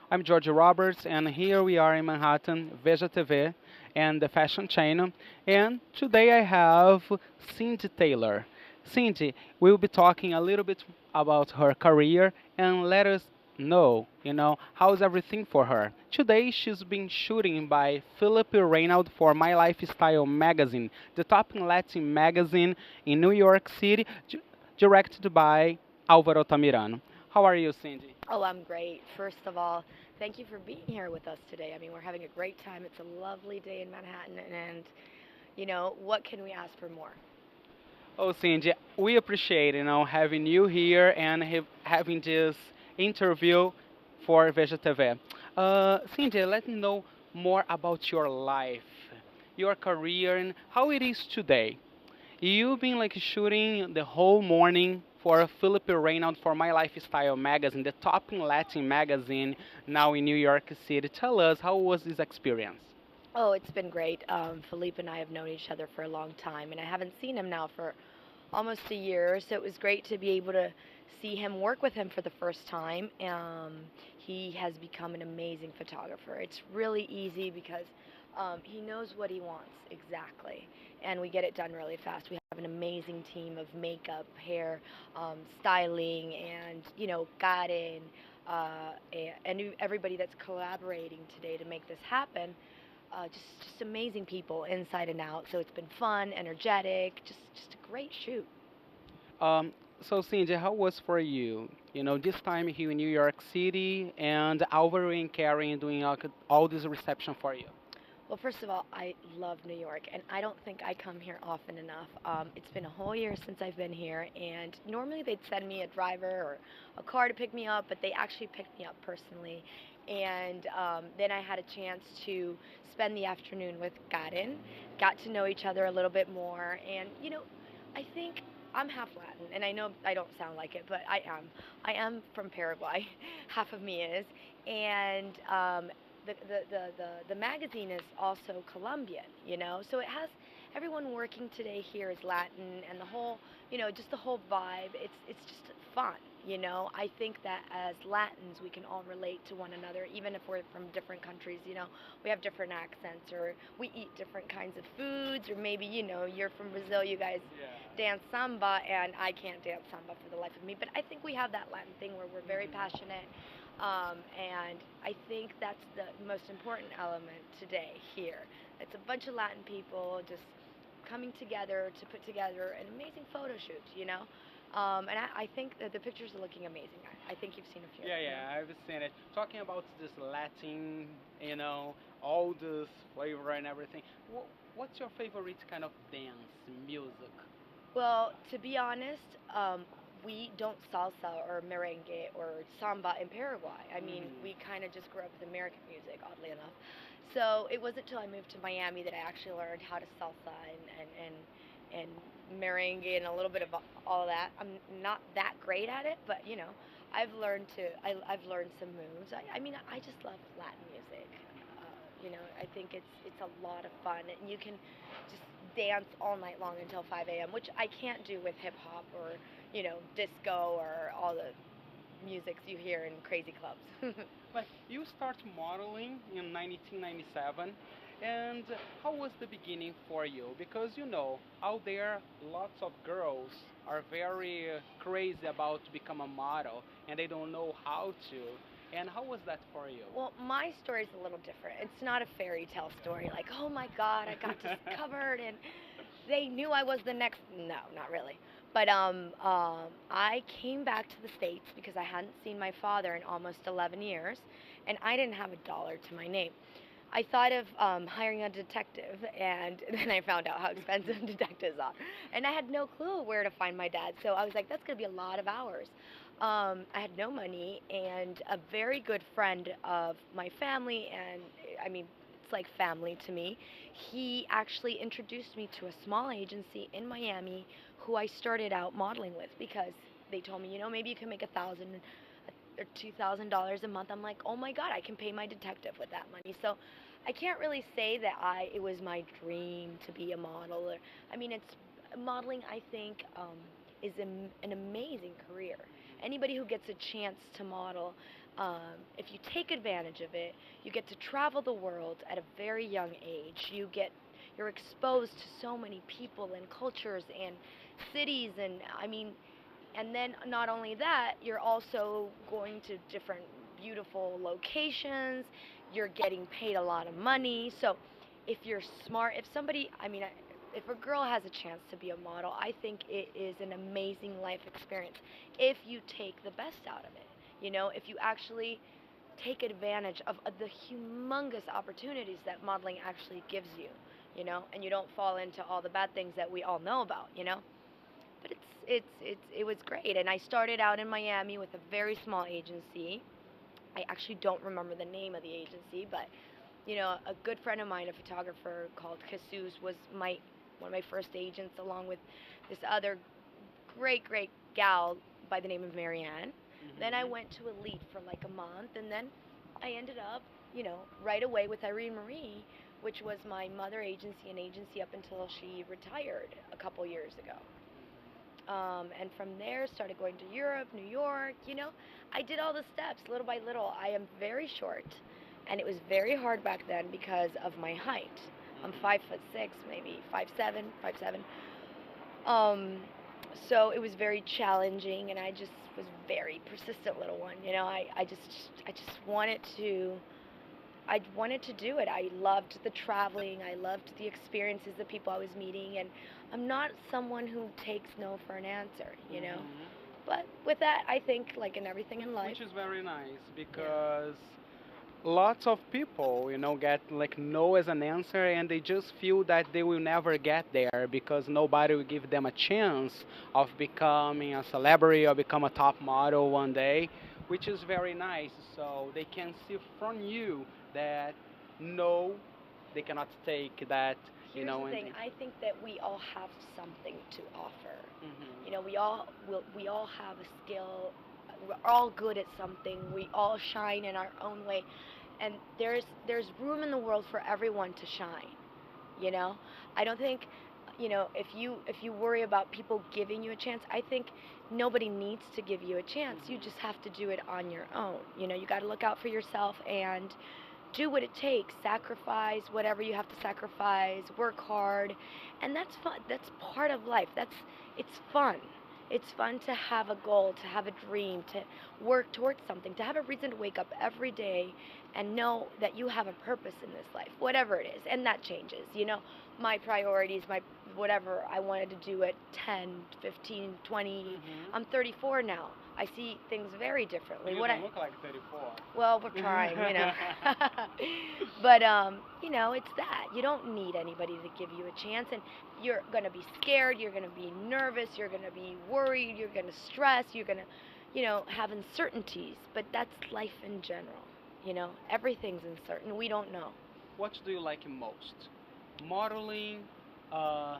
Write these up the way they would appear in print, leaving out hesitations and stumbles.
I'm George Roberts, and here we are in Manhattan, Vejatv, and the fashion channel. And today I have Cindy Taylor. Cindy will be talking a little bit about her career and let us know, how's everything for her. Today she's been shooting by Philip Reynolds for MylifeStyle magazine, the top Latin magazine in New York City, directed by Álvaro Tamirano. How are you, Cindy? Oh, I'm great. First of all, thank you for being here with us today. I mean, we're having a great time. It's a lovely day in Manhattan, and what can we ask for more? Oh, Cindy, we appreciate having you here and having this interview for Vejatv. Cindy, let me know more about your life, your career, and how it is today. You've been like shooting the whole morning for Philip Reynolds for My Lifestyle magazine, the top in Latin magazine now in New York City. Tell us, how was this experience? Oh, it's been great. Philippe and I have known each other for a long time, and I haven't seen him now for almost a year, so it was great to be able to see him, work with him for the first time. He has become an amazing photographer. It's really easy because he knows what he wants exactly, and we get it done really fast. We have an amazing team of makeup, hair, styling, and garden, and everybody that's collaborating today to make this happen. Just amazing people inside and out. So it's been fun, energetic, just a great shoot. Um, so, Cindy, how was for you? This time here in New York City and Alvaro and Karen doing all this reception for you. Well, first of all, I love New York, and I don't think I come here often enough. It's been a whole year since I've been here, and normally they'd send me a driver or a car to pick me up, but they actually picked me up personally. And then I had a chance to spend the afternoon with Karen, got to know each other a little bit more, and I think I'm half Latin, and I know I don't sound like it, but I am. I am from Paraguay. Half of me is, and the magazine is also Colombian, so it has everyone working today here is Latin, and the whole, just the whole vibe. It's just fun. I think that as Latins, we can all relate to one another, even if we're from different countries. We have different accents, or we eat different kinds of foods, or maybe you're from Brazil, you guys dance samba, and I can't dance samba for the life of me. But I think we have that Latin thing where we're very passionate, and I think that's the most important element today here. It's a bunch of Latin people just coming together to put together an amazing photo shoot. And I think that the pictures are looking amazing. I think you've seen a few. Yeah, yeah, I've seen it. Talking about this Latin, all this flavor and everything. What's your favorite kind of dance music? Well, to be honest, we don't salsa or merengue or samba in Paraguay. I mean, we kind of just grew up with American music, oddly enough. So it wasn't until I moved to Miami that I actually learned how to salsa and merengue and a little bit of all of that. I'm not that great at it, but I've learned some moves. I mean, I just love Latin music. I think it's a lot of fun, and you can just dance all night long until 5 a.m., which I can't do with hip hop or disco or all the musics you hear in crazy clubs. Like you start modeling in 1997, and how was the beginning for you? Because out there, lots of girls are very crazy about to become a model, and they don't know how to. And how was that for you? Well, my story is a little different. It's not a fairy tale story like, oh my God, I got discovered and they knew I was the next. No, not really. But I came back to the States because I hadn't seen my father in almost 11 years, and I didn't have a dollar to my name. I thought of hiring a detective, and then I found out how expensive detectives are. And I had no clue where to find my dad, so I was like, that's going to be a lot of hours. I had no money, and a very good friend of my family, and I mean, it's like family to me, he actually introduced me to a small agency in Miami who I started out modeling with because they told me, maybe you can make or $2,000 a month. I'm like, oh my God, I can pay my detective with that money. So I can't really say that it was my dream to be a model. I mean, it's modeling. I think is an amazing career. Anybody who gets a chance to model, If you take advantage of it, you get to travel the world at a very young age. You're exposed to so many people and cultures and cities, and I mean, and then not only that, you're also going to different beautiful locations. You're getting paid a lot of money. So if you're smart, if somebody, I mean, if a girl has a chance to be a model, I think it is an amazing life experience if you take the best out of it. If you actually take advantage of the humongous opportunities that modeling actually gives you, and you don't fall into all the bad things that we all know about. But it was great, and I started out in Miami with a very small agency. I actually don't remember the name of the agency, but a good friend of mine, a photographer called Jesus, was my one of my first agents, along with this other great gal by the name of Marianne. Then I Hmm. went to Elite for like a month, and then I ended up, right away with Irene Marie, which was my mother agency and agency up until she retired a couple years ago. And from there, started going to Europe, New York. I did all the steps little by little. I am very short, and it was very hard back then because of my height. I'm Hmm. 5'6", maybe 5'7", 5'7". Um, so it was very challenging, and I just was very persistent little one. I just wanted to do it. I loved the traveling. I loved the experiences, the people I was meeting, and I'm not someone who takes no for an answer. Hmm. But with that, I think, like in everything in life, Which is very nice yeah, because lots of people, get like no as an answer and they just feel that they will never get there because nobody will give them a chance of becoming a celebrity or become a top model one day, which is very nice. So they can see from you that no, they cannot take that, here's the and. thing. I think that we all have something to offer. Mhm. We all have a skill. We're all good at something. We all shine in our own way, and there's room in the world for everyone to shine. you know I don't think, if you worry about people giving you a chance, I think nobody needs to give you a chance. You Mhm. just have to do it on your own. You got to look out for yourself and do what it takes. Sacrifice whatever you have to sacrifice. Work hard, and that's fun. That's part of life. It's fun. It's fun to have a goal, to have a dream, to work towards something, to have a reason to wake up every day and know that you have a purpose in this life, whatever it is. And that changes. My priorities, my whatever I wanted to do at 10, 15, 20. Mhm. I'm 34 now. I see things very differently. You What I don't look like 34. Well, we're trying. But it's that. You don't need anybody to give you a chance, and you're going to be scared, you're going to be nervous, you're going to be worried, you're going to stress, you're going to, have uncertainties, but that's life in general. Everything's uncertain. We don't know. What do you like most? Modeling, uh,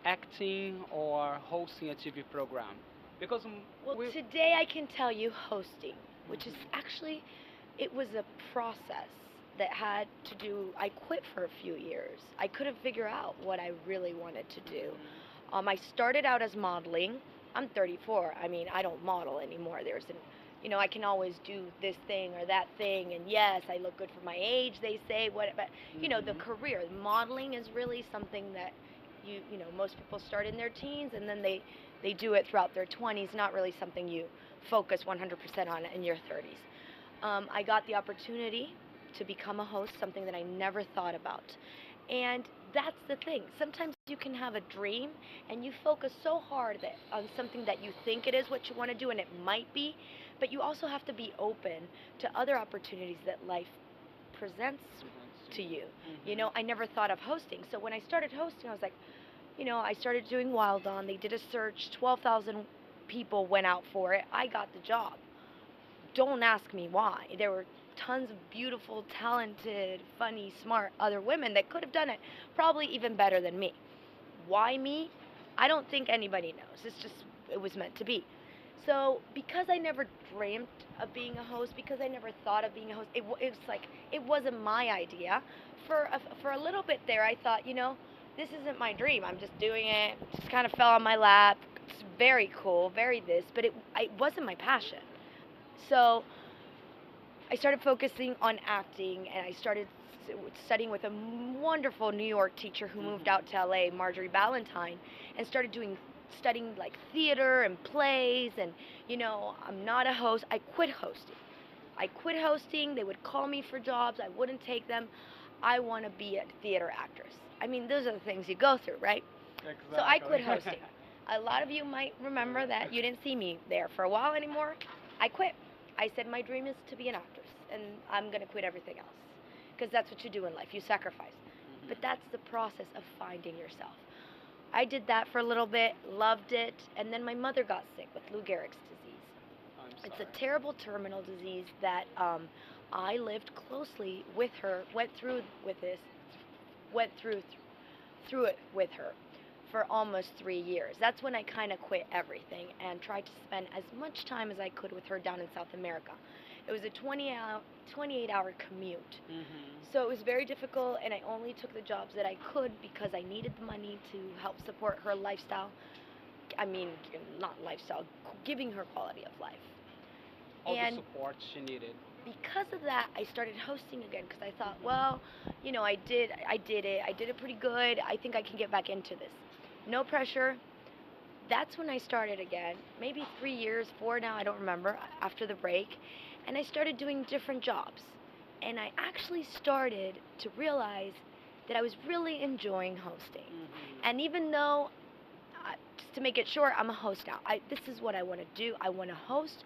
acting, or hosting a TV program? Because Well, we. today I can tell you hosting, which is Mhm. actually, it was a process that had to do. I quit for a few years. I couldn't figure out what I really wanted to do. Mhm. I started out as modeling. I'm 34. I mean, I don't model anymore. I can always do this thing or that thing, and yes, I look good for my age. They say what, but the Mhm. career modeling is really something that most people start in their teens, and then they do it throughout their 20s. Not really something you focus 100% on in your 30s. I got the opportunity to become a host, something that I never thought about. And that's the thing. Sometimes you can have a dream and you focus so hard on something that you think it is what you want to do, and it might be, but you also have to be open to other opportunities that life presents Presents to to you. you. Mhm. I never thought of hosting. So when I started hosting, I was like, I started doing Wild On. They did a search, 12,000 people went out for it. I got the job. Don't ask me why. There were tons of beautiful, talented, funny, smart other women that could have done it probably even better than me. Why me? I don't think anybody knows. It was meant to be. So, because I never dreamt of being a host, because I never thought of being a host, it was like, it wasn't my idea. For a little bit there, I thought, this isn't my dream. I'm just doing it. Just kind of fell on my lap. It's very cool, very this, but it wasn't my passion. So I started focusing on acting, and I started studying with a wonderful New York teacher who moved out to LA, Marjorie Ballantyne, and started studying like theater and plays. And I'm not a host. I quit hosting. They would call me for jobs. I wouldn't take them. I want to be a theater actress. I mean, those are the things you go through, right? So I quit Exactly. hosting. A lot of you might remember that you didn't see me there for a while anymore. I quit. I said my dream is to be an actress, and I'm going to quit everything else. Because that's what you do in life. You sacrifice. But that's the process of finding yourself. I did that for a little bit, loved it, and then my mother got sick with Lou Gehrig's disease. I'm It's a sorry. terrible terminal disease that I lived closely with her, went through it with her for almost 3 years. That's when I kind of quit everything and tried to spend as much time as I could with her down in South America. It was a 28-hour commute. So it was very difficult, and I only took the jobs that I could because I needed the money to help support her lifestyle. I mean, not lifestyle, giving her quality of life. All the And support she needed. because of that, I started hosting again because I thought, well, I did it pretty good. I think I can get back into this. No pressure. That's when I started again. Maybe 3 years, four now, I don't remember, after the break. And I started doing different jobs. And I actually started to realize that I was really enjoying hosting. And even though, just to make it short, I'm a host now. This is what I want to do. I want to host.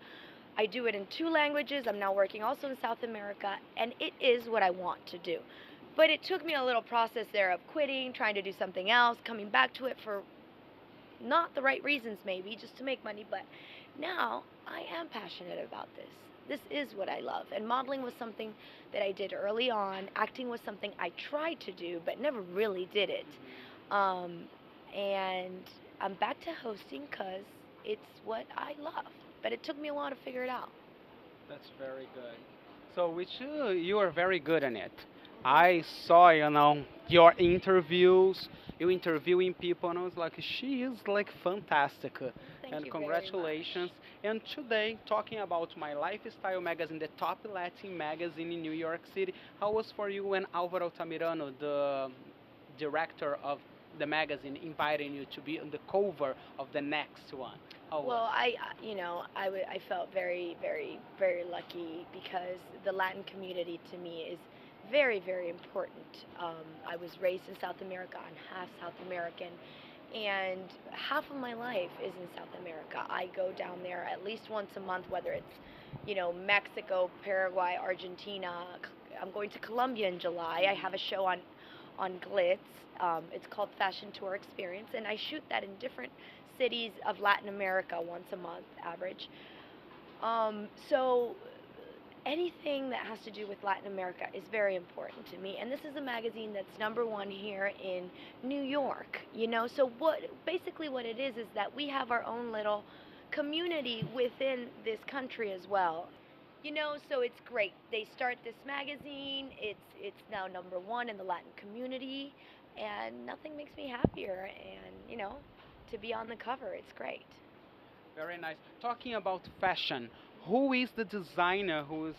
I do it in 2 languages. I'm now working also in South America, and it is what I want to do. But it took me a little process there of quitting, trying to do something else, coming back to it for not the right reasons maybe, just to make money. But now I am passionate about this. This is what I love. And modeling was something that I did early on. Acting was something I tried to do, but never really did it. Um, and I'm back to hosting because it's what I love. But it took me a while to figure it out. That's very good. So, which you are very good in it. Well, thank I saw, your interviews, you interviewing people, and I was like, she is like fantastic. Thank And you very congratulations. much. And today, talking about my lifestyle magazine, the top Latin magazine in New York City, how was for you when Alvaro Tamirano, the director of the magazine, invited you to be on the cover of the next one? How was? Well, I felt very, very, very lucky because the Latin community to me is very, very important. I was raised in South America. I'm half South American, and half of my life is in South America. I go down there at least once a month, whether it's, Mexico, Paraguay, Argentina. I'm going to Colombia in July. I have a show on Glitz. It's called Fashion Tour Experience, and I shoot that in different cities of Latin America once a month, average. So anything that has to do with Latin America is very important to me. And this is a magazine that's number one here in New York. So basically what it is that we have our own little community within this country as well. So it's great. They start this magazine. It's now number one in the Latin community, and nothing makes me happier. And to be on the cover, it's great. Very nice. Talking about fashion, who is the designer who is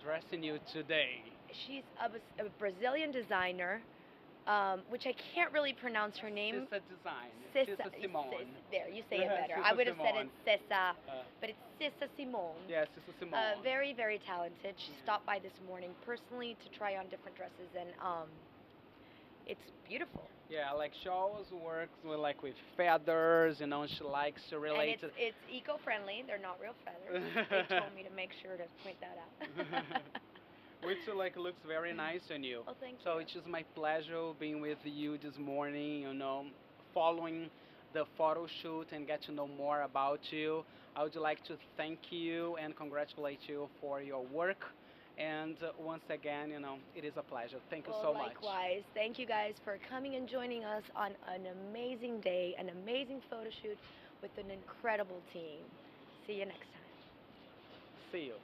dressing you today? She's a Brazilian designer, which I can't really pronounce her name. Cissa Design. Cissa, Cissa Simone. there, you say it better. I Cissa would have said it Simone. Cissa, Uh, but it's Cissa Simone. yeah, Cissa Simone. Very, very talented. She stopped by this morning personally to try on different dresses, and it's beautiful. Yeah, like she always works with like with feathers, she likes to And relate. it's eco-friendly. They're not real feathers. They told me to make sure to point that out. Which like looks very nice on you. Oh, thank So you. it is my pleasure being with you this morning, following the photo shoot and get to know more about you. I would like to thank you and congratulate you for your work. And once again, it is a pleasure. Thank you Well, so much. likewise. Thank you guys for coming and joining us on an amazing day, an amazing photo shoot with an incredible team. See you next time. See you.